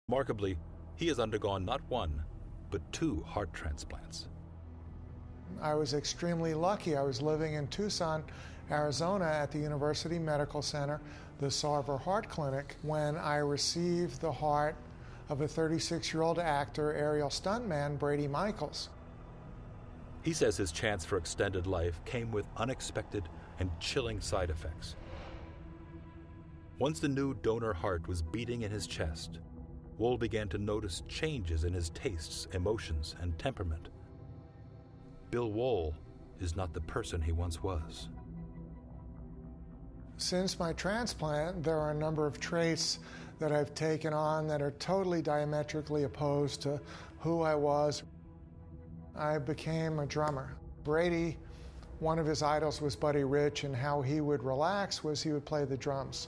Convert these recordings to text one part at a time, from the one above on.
Remarkably, he has undergone not one, but 2 heart transplants. I was extremely lucky. I was living in Tucson, Arizona at the University Medical Center, the Sarver Heart Clinic, when I received the heart of a 36-year-old actor, aerial stuntman, Brady Michaels. He says his chance for extended life came with unexpected and chilling side effects. Once the new donor heart was beating in his chest, Wohl began to notice changes in his tastes, emotions, and temperament. Bill Wohl is not the person he once was. Since my transplant, there are a number of traits that I've taken on that are totally diametrically opposed to who I was. I became a drummer. Brady, one of his idols was Buddy Rich, and how he would relax was he would play the drums.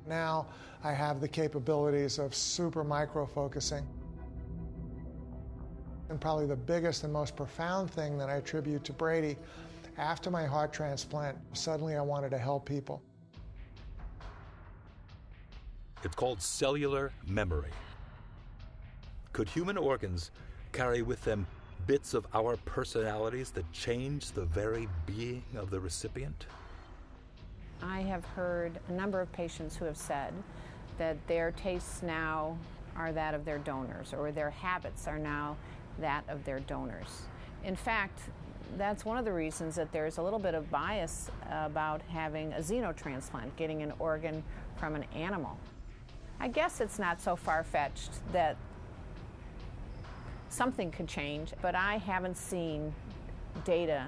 Now I have the capabilities of super micro-focusing. And probably the biggest and most profound thing that I attribute to Brady, after my heart transplant, suddenly I wanted to help people. It's called cellular memory. Could human organs carry with them bits of our personalities that change the very being of the recipient? I have heard a number of patients who have said that their tastes now are that of their donors, or their habits are now that of their donors. In fact, that's one of the reasons that there's a little bit of bias about having a xenotransplant, getting an organ from an animal. I guess it's not so far-fetched that something could change, but I haven't seen data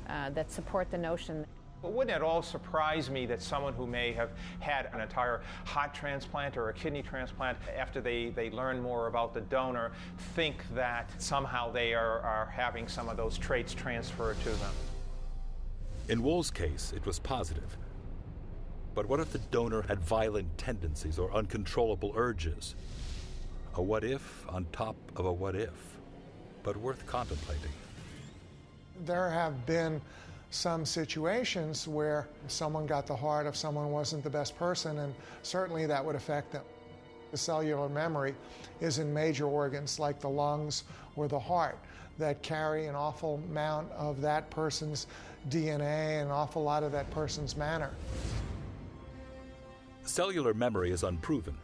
that support the notion. But wouldn't it all surprise me that someone who may have had an entire heart transplant or a kidney transplant, after they learn more about the donor, think that somehow they are having some of those traits transferred to them? In Wohl's case, it was positive. But what if the donor had violent tendencies or uncontrollable urges? A what if on top of a what if, but worth contemplating. There have been some situations where someone got the heart if someone wasn't the best person, and certainly that would affect them. The cellular memory is in major organs like the lungs or the heart that carry an awful amount of that person's DNA and an awful lot of that person's manner. Cellular memory is unproven.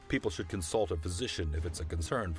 People should consult a physician if it's a concern.